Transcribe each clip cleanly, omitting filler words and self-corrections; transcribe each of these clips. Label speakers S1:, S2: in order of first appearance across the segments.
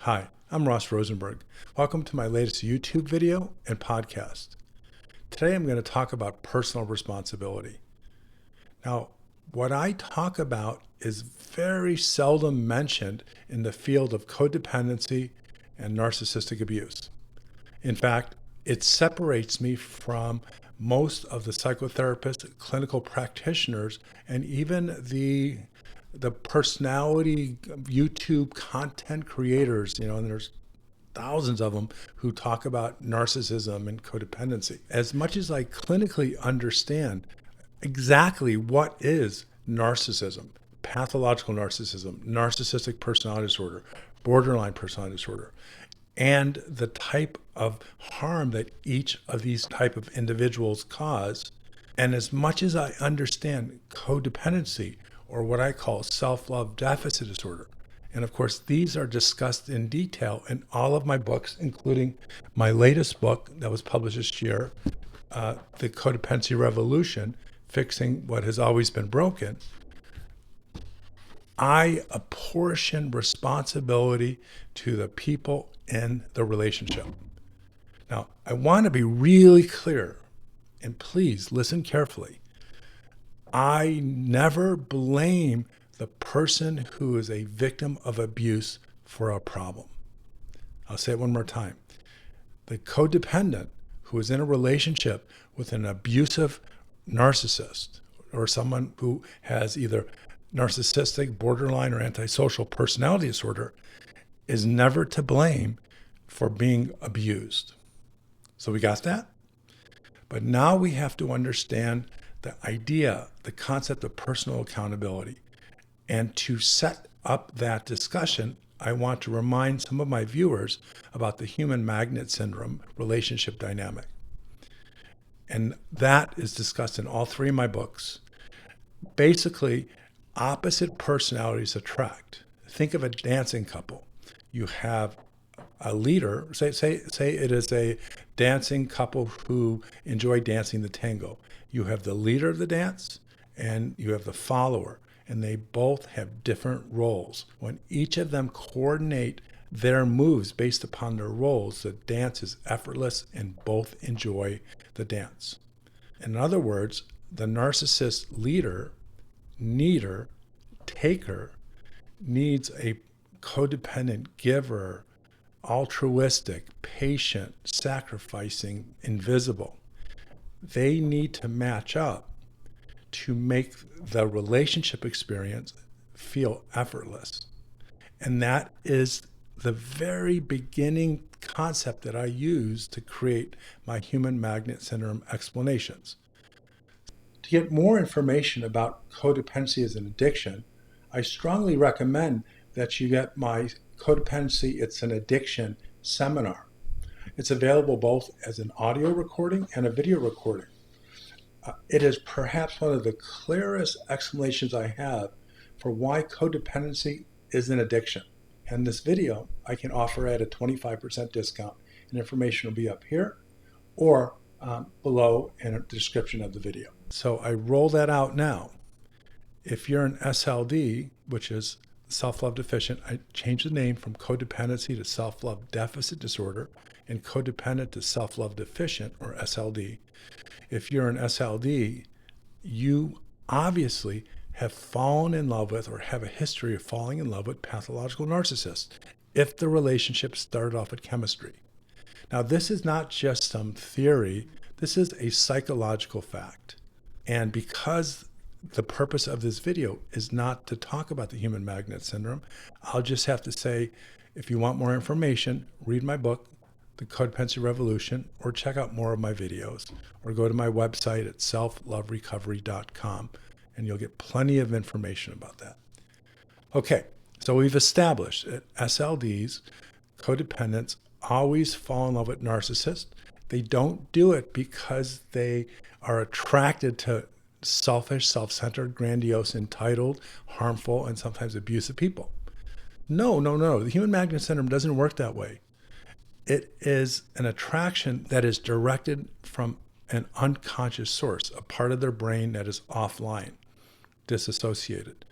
S1: Hi, I'm Rosenberg. Welcome to my latest YouTube video and podcast. Today I'm going to talk about personal responsibility. Now, what I talk about is very seldom mentioned in the field of codependency and narcissistic abuse. In fact, it separates me from most of the psychotherapists, clinical practitioners, and even the personality YouTube content creators, and there's thousands of them who talk about narcissism and codependency. As much as I clinically understand exactly what is narcissism, pathological narcissism, narcissistic personality disorder, borderline personality disorder, and the type of harm that each of these type of individuals cause, and as much as I understand codependency, or what I call self-love deficit disorder, and of course these are discussed in detail in all of my books, including my latest book that was published this year, The Codependency Revolution, Fixing What Has Always Been Broken. I apportion responsibility to the people in the relationship. Now, I want to be really clear, and please listen carefully. I never blame the person who is a victim of abuse for a problem. I'll say it one more time. The codependent who is in a relationship with an abusive narcissist, or someone who has either narcissistic, borderline, or antisocial personality disorder, is never to blame for being abused. So we got that? But now we have to understand the idea, the concept of personal accountability. And to set up that discussion, I want to remind some of my viewers about the human magnet syndrome relationship dynamic. And that is discussed in all three of my books. Basically, opposite personalities attract. Think of a dancing couple. You have a leader, say it is a dancing couple who enjoy dancing the tango. You have the leader of the dance and you have the follower, and they both have different roles. When each of them coordinate their moves based upon their roles, the dance is effortless and both enjoy the dance. In other words, the narcissist leader, needer, taker needs a codependent giver, altruistic, patient, sacrificing, invisible. They need to match up to make the relationship experience feel effortless. And that is the very beginning concept that I use to create my human magnet syndrome explanations. To get more information about codependency as an addiction, I strongly recommend that you get my Codependency, It's an Addiction seminar. It's available both as an audio recording and a video recording. It is perhaps one of the clearest explanations I have for why codependency is an addiction. And this video I can offer at a 25% discount, and information will be up here or below in the description of the video. So I roll that out now. If you're an SLD, which is self-love deficient, I changed the name from codependency to self-love deficit disorder and codependent to self-love deficient, or SLD. If you're an SLD, you obviously have fallen in love with or have a history of falling in love with pathological narcissists if the relationship started off at chemistry. Now, this is not just some theory. This is a psychological fact. And because the purpose of this video is not to talk about the human magnet syndrome, I'll just have to say, if you want more information, read my book, The Codependency Revolution, or check out more of my videos, or go to my website at selfloverecovery.com, and you'll get plenty of information about that. Okay, so we've established that SLDs, codependents, always fall in love with narcissists. They don't do it because they are attracted to selfish, self-centered, grandiose, entitled, harmful, and sometimes abusive people. No. The human magnet syndrome doesn't work that way. It is an attraction that is directed from an unconscious source, a part of their brain that is offline, disassociated.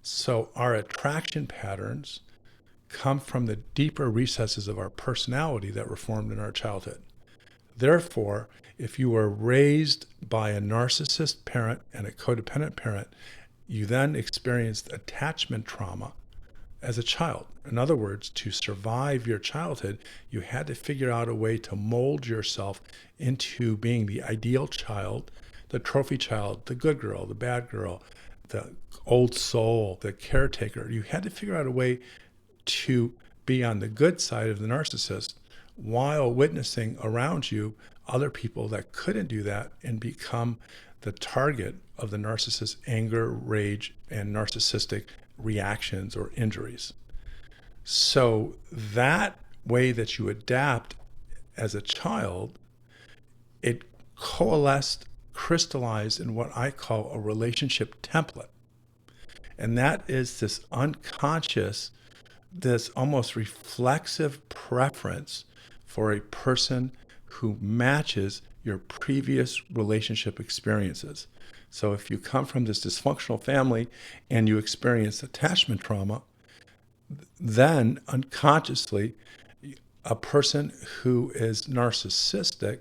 S1: So our attraction patterns come from the deeper recesses of our personality that were formed in our childhood. Therefore, if you were raised by a narcissist parent and a codependent parent, you then experienced attachment trauma as a child. In other words, to survive your childhood, you had to figure out a way to mold yourself into being the ideal child, the trophy child, the good girl, the bad girl, the old soul, the caretaker. You had to figure out a way to be on the good side of the narcissist while witnessing around you other people that couldn't do that and become the target of the narcissist's anger, rage, and narcissistic reactions or injuries. So that way that you adapt as a child, it coalesced, crystallized in what I call a relationship template. And that is this unconscious, this almost reflexive preference for a person who matches your previous relationship experiences. So if you come from this dysfunctional family and you experience attachment trauma, then unconsciously, a person who is narcissistic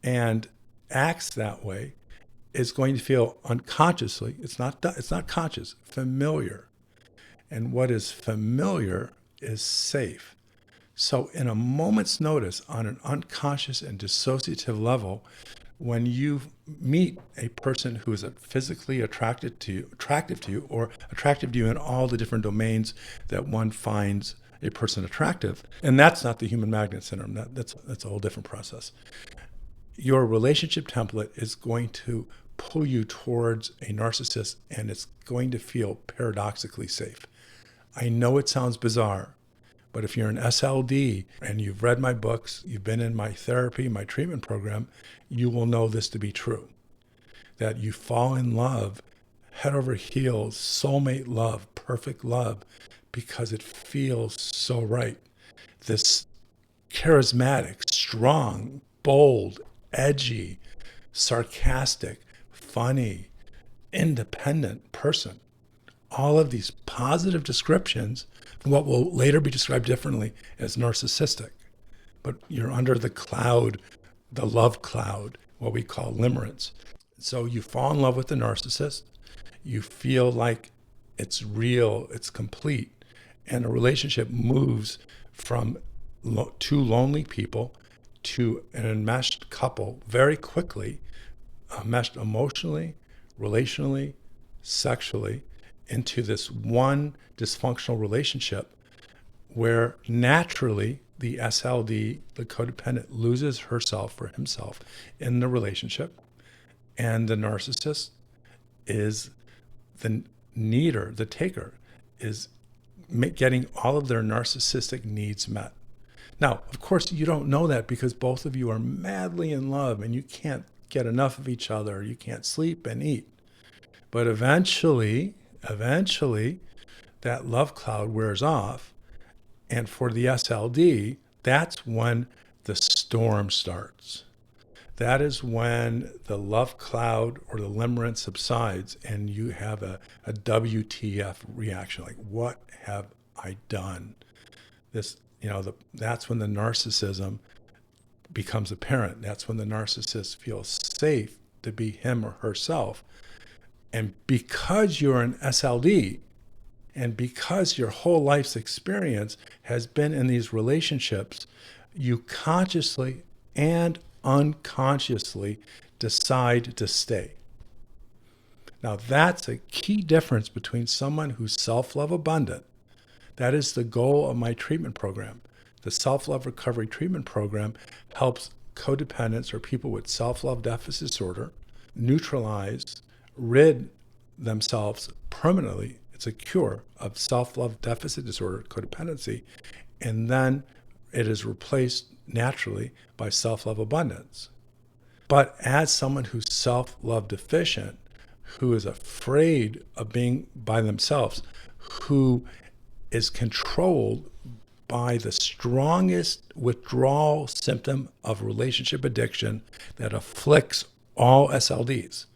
S1: and acts that way is going to feel unconsciously, it's not conscious, familiar. And what is familiar is safe. So in a moment's notice, on an unconscious and dissociative level, when you meet a person who is physically attractive to you, or attractive to you in all the different domains that one finds a person attractive, and that's not the human magnet syndrome, that's a whole different process. Your relationship template is going to pull you towards a narcissist, and it's going to feel paradoxically safe. I know it sounds bizarre, but if you're an SLD and you've read my books, you've been in my therapy, my treatment program, you will know this to be true. That you fall in love, head over heels, soulmate love, perfect love, because it feels so right. This charismatic, strong, bold, edgy, sarcastic, funny, independent person. All of these positive descriptions, what will later be described differently as narcissistic. But you're under the cloud, the love cloud, what we call limerence. So you fall in love with the narcissist, you feel like it's real, it's complete, and a relationship moves from two lonely people to an enmeshed couple very quickly, meshed emotionally, relationally, sexually, into this one dysfunctional relationship where naturally the SLD, the codependent, loses herself or himself in the relationship, and the narcissist is the needer, the taker, is getting all of their narcissistic needs met. Now, of course, you don't know that because both of you are madly in love and you can't get enough of each other. You can't sleep and eat. But eventually, that love cloud wears off. And for the SLD, that's when the storm starts. That is when the love cloud or the limerence subsides and you have a WTF reaction, like, what have I done? That's when the narcissism becomes apparent. That's when the narcissist feels safe to be him or herself. And because you're an SLD, and because your whole life's experience has been in these relationships, you consciously and unconsciously decide to stay. Now, that's a key difference between someone who's self-love abundant. That is the goal of my treatment program. The Self-Love Recovery Treatment Program helps codependents or people with self-love deficit disorder neutralize, rid themselves permanently. It's a cure of self-love deficit disorder, codependency, and then it is replaced naturally by self-love abundance. But as someone who's self-love deficient, who is afraid of being by themselves, who is controlled by the strongest withdrawal symptom of relationship addiction that afflicts all SLDs.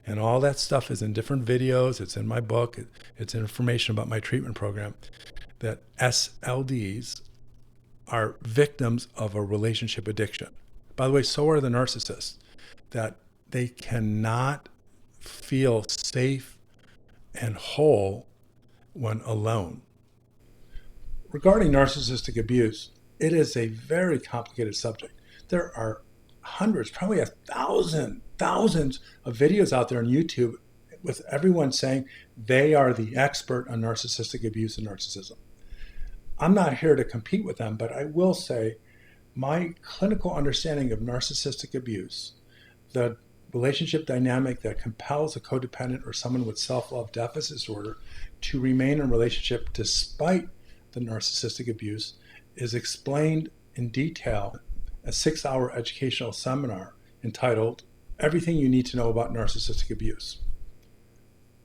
S1: And all that stuff is in different videos. It's in my book. It's information about my treatment program. that SLDs are victims of a relationship addiction. By the way, so are the narcissists, that they cannot feel safe and whole when alone. Regarding narcissistic abuse, it is a very complicated subject. There are hundreds, probably thousands of videos out there on YouTube with everyone saying they are the expert on narcissistic abuse and narcissism. I'm not here to compete with them, but I will say my clinical understanding of narcissistic abuse, the relationship dynamic that compels a codependent or someone with self-love deficit disorder to remain in a relationship despite the narcissistic abuse, is explained in detail a 6-hour educational seminar entitled Everything You Need to Know About Narcissistic Abuse.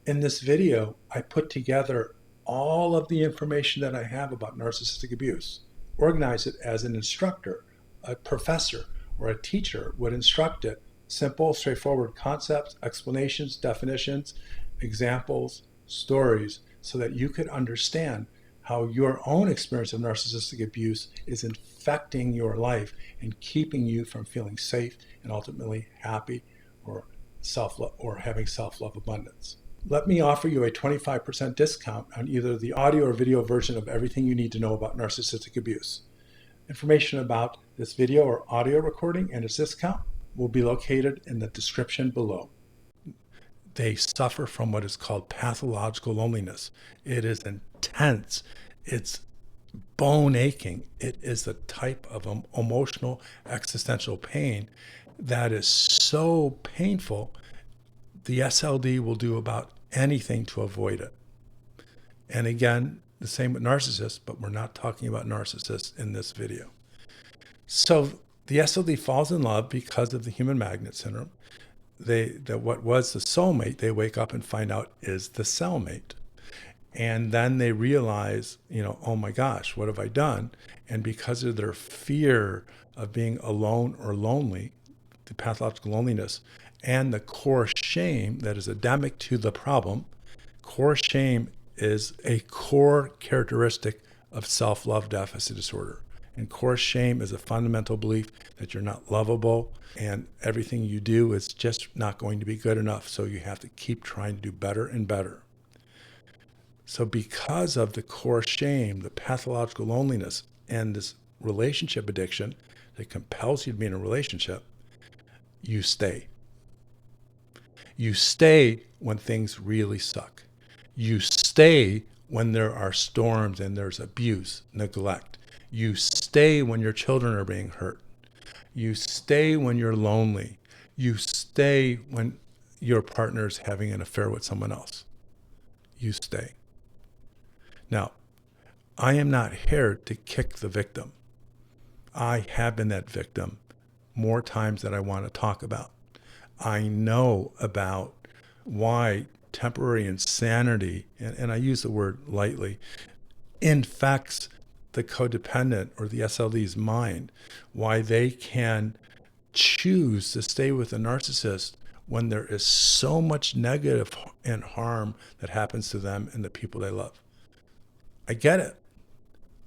S1: In this video, I put together all of the information that I have about narcissistic abuse, organize it as an instructor, a professor, or a teacher would instruct it. Simple, straightforward concepts, explanations, definitions, examples, stories, so that you could understand how your own experience of narcissistic abuse is infecting your life and keeping you from feeling safe and ultimately happy or self-love or having self-love abundance. Let me offer you a 25% discount on either the audio or video version of Everything You Need to Know About Narcissistic Abuse. Information about this video or audio recording and its discount will be located in the description below. They suffer from what is called pathological loneliness. It is intense. It's bone aching. It is the type of emotional existential pain that is so painful, the SLD will do about anything to avoid it. And again, the same with narcissists, but we're not talking about narcissists in this video. So the SLD falls in love because of the human magnet syndrome. What was the soulmate, they wake up and find out is the cellmate. And then they realize, oh my gosh, what have I done? And because of their fear of being alone or lonely, the pathological loneliness, and the core shame that is endemic to the problem. Core shame is a core characteristic of self-love deficit disorder. And core shame is a fundamental belief that you're not lovable and everything you do is just not going to be good enough. So you have to keep trying to do better and better. So because of the core shame, the pathological loneliness, and this relationship addiction that compels you to be in a relationship, you stay. You stay when things really suck. You stay when there are storms and there's abuse, neglect. You stay when your children are being hurt. You stay when you're lonely. You stay when your partner's having an affair with someone else. You stay. Now, I am not here to kick the victim. I have been that victim more times than I want to talk about. I know about why temporary insanity, and I use the word lightly, infects the codependent or the SLD's mind, why they can choose to stay with a narcissist when there is so much negative and harm that happens to them and the people they love. I get it.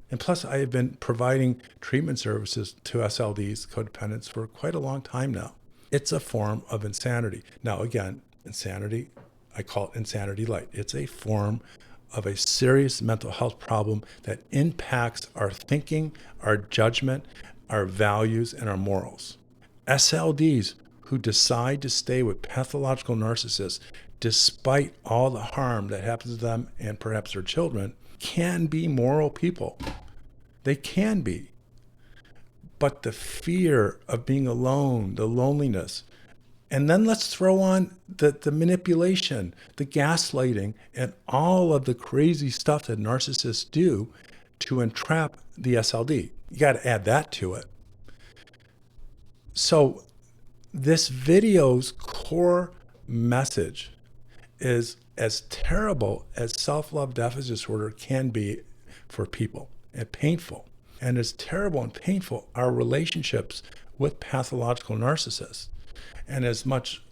S1: And plus, I have been providing treatment services to SLDs, codependents, for quite a long time now. It's a form of insanity. Now, again, insanity, I call it insanity light. It's a form of a serious mental health problem that impacts our thinking, our judgment, our values, and our morals. SLDs who decide to stay with pathological narcissists, despite all the harm that happens to them and perhaps their children, can be moral people. They can be. But the fear of being alone, the loneliness, and then let's throw on the manipulation, the gaslighting, and all of the crazy stuff that narcissists do to entrap the SLD. You got to add that to it. So this video's core message is as terrible as self-love deficit disorder can be for people, and painful. And as terrible and painful are relationships with pathological narcissists. And as much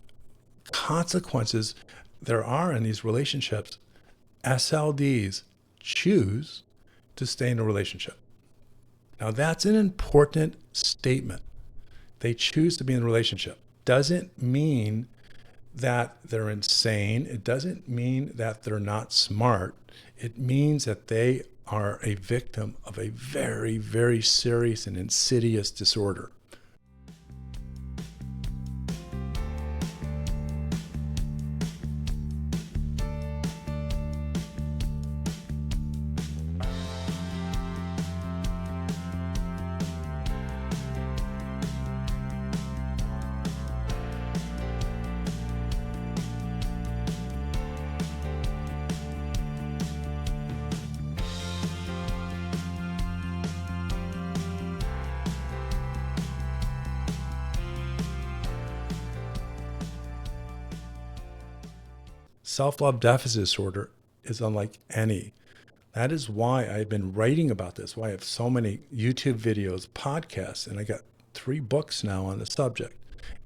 S1: consequences there are in these relationships, SLDs choose to stay in a relationship. Now, that's an important statement. They choose to be in a relationship. Doesn't mean that they're insane. It doesn't mean that they're not smart. It means that they are a victim of a very, very serious and insidious disorder. Self-love deficit disorder is unlike any. That is why I've been writing about this, why I have so many YouTube videos, podcasts, and I got 3 books now on the subject.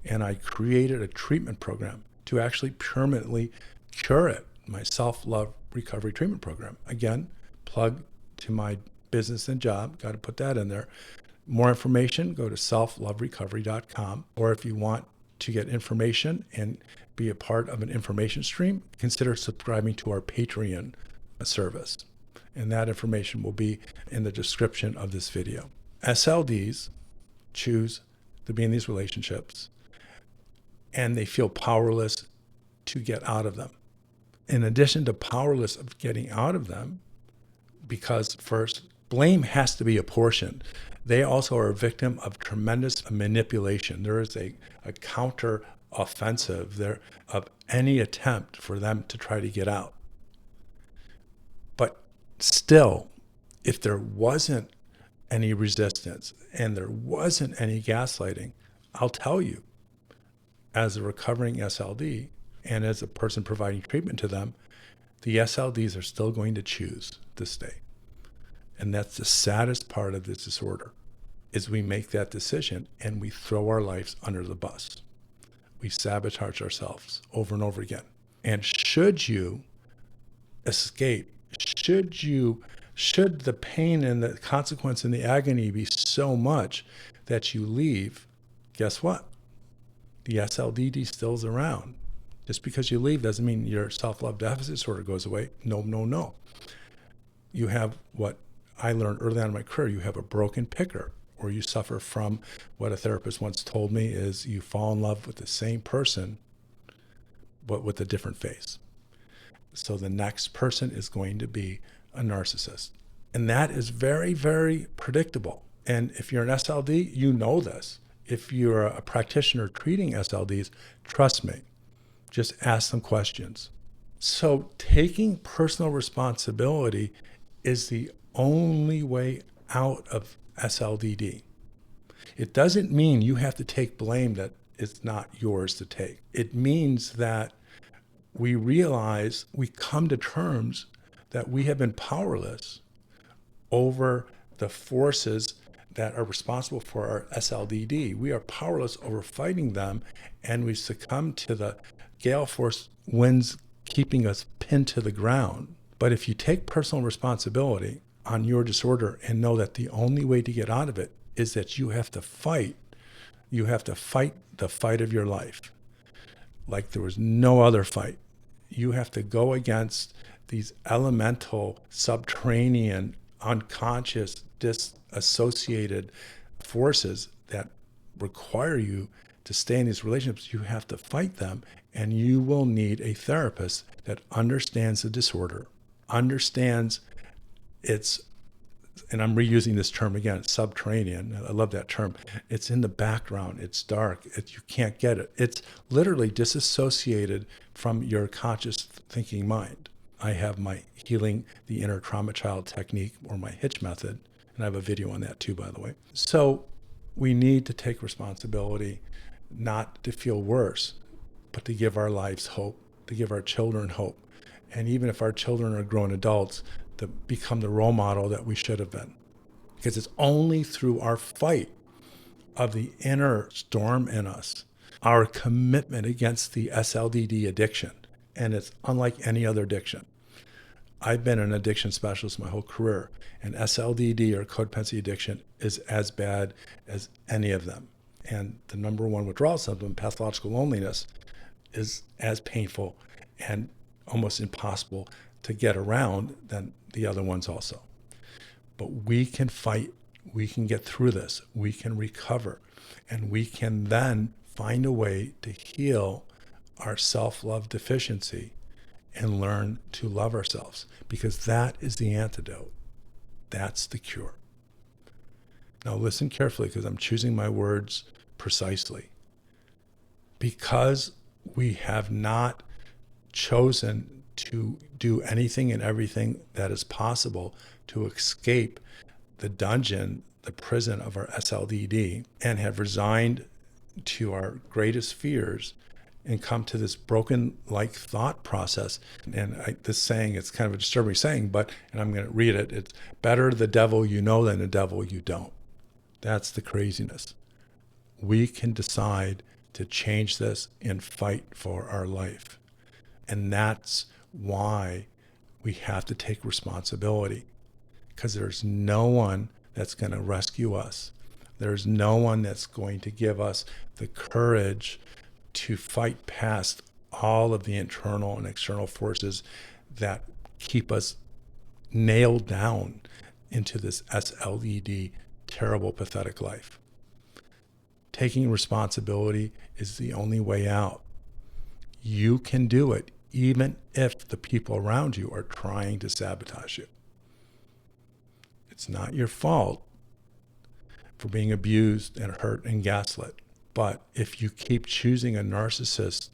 S1: And I created a treatment program to actually permanently cure it, my self-love recovery treatment program. Again, plug to my business and job, got to put that in there. More information, go to selfloverecovery.com. Or if you want to get information and be a part of an information stream, consider subscribing to our Patreon service. And that information will be in the description of this video. SLDs choose to be in these relationships and they feel powerless to get out of them. In addition to powerless of getting out of them, because first, blame has to be apportioned. They also are a victim of tremendous manipulation. There is a counter offensive there of any attempt for them to try to get out. But still, if there wasn't any resistance and there wasn't any gaslighting, I'll tell you, as a recovering SLD and as a person providing treatment to them, the SLDs are still going to choose to stay. And that's the saddest part of this disorder, is we make that decision and we throw our lives under the bus. We sabotage ourselves over and over again. And should you escape, should the pain and the consequence and the agony be so much that you leave, guess what? The SLDD still is around. Just because you leave doesn't mean your self-love deficit disorder goes away. No. You have what I learned early on in my career, you have a broken picker, or you suffer from what a therapist once told me is you fall in love with the same person, but with a different face. So the next person is going to be a narcissist. And that is very, very predictable. And if you're an SLD, you know this. If you're a practitioner treating SLDs, trust me, just ask them questions. So taking personal responsibility is the only way out of SLDD. It doesn't mean you have to take blame that it's not yours to take. It means that we realize, we come to terms that we have been powerless over the forces that are responsible for our SLDD. We are powerless over fighting them, and we succumb to the gale force winds keeping us pinned to the ground. But if you take personal responsibility on your disorder and know that the only way to get out of it is that you have to fight the fight of your life like there was no other fight. You have to go against these elemental, subterranean, unconscious, disassociated forces that require you to stay in these relationships. You have to fight them, and you will need a therapist that understands the disorder, understands it's, and I'm reusing this term again, it's subterranean. I love that term. It's in the background. It's dark. You can't get it. It's literally disassociated from your conscious thinking mind. I have my healing the inner trauma child technique, or my Hitch method, and I have a video on that too, by the way. So we need to take responsibility, not to feel worse, but to give our lives hope, to give our children hope. And even if our children are grown adults, to become the role model that we should have been. Because it's only through our fight of the inner storm in us, our commitment against the SLDD addiction, and it's unlike any other addiction, I've been an addiction specialist my whole career, and SLDD or codependency addiction is as bad as any of them. And the number one withdrawal symptom, pathological loneliness, is as painful and almost impossible to get around than the other ones also. But we can fight, we can get through this, we can recover, and we can then find a way to heal our self-love deficiency and learn to love ourselves, because that is the antidote. That's the cure. Now listen carefully, because I'm choosing my words precisely. Because we have not chosen to do anything and everything that is possible to escape the dungeon, the prison of our SLDD, and have resigned to our greatest fears and come to this broken like thought process. And this saying, it's kind of a disturbing saying, and I'm going to read it. It's better the devil you know than the devil you don't. That's the craziness. We can decide to change this and fight for our life. And that's why we have to take responsibility, because there's no one that's going to rescue us. There's no one that's going to give us the courage to fight past all of the internal and external forces that keep us nailed down into this SLED, terrible, pathetic life. Taking responsibility is the only way out. You can do it, even if the people around you are trying to sabotage you. It's not your fault for being abused and hurt and gaslit. But if you keep choosing a narcissist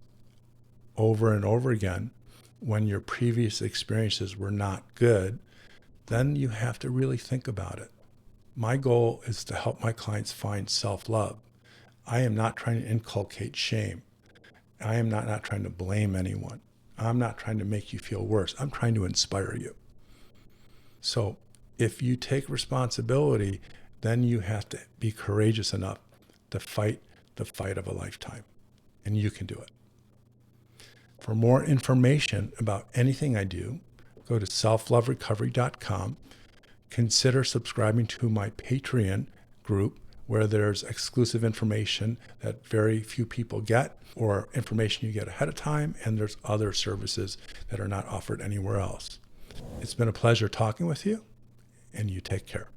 S1: over and over again when your previous experiences were not good, then you have to really think about it. My goal is to help my clients find self-love. I am not trying to inculcate shame. I am not trying to blame anyone. I'm not trying to make you feel worse. I'm trying to inspire you. So if you take responsibility, then you have to be courageous enough to fight the fight of a lifetime. And you can do it. For more information about anything I do, go to selfloverecovery.com. Consider subscribing to my Patreon group, where there's exclusive information that very few people get, or information you get ahead of time, and there's other services that are not offered anywhere else. It's been a pleasure talking with you, and you take care.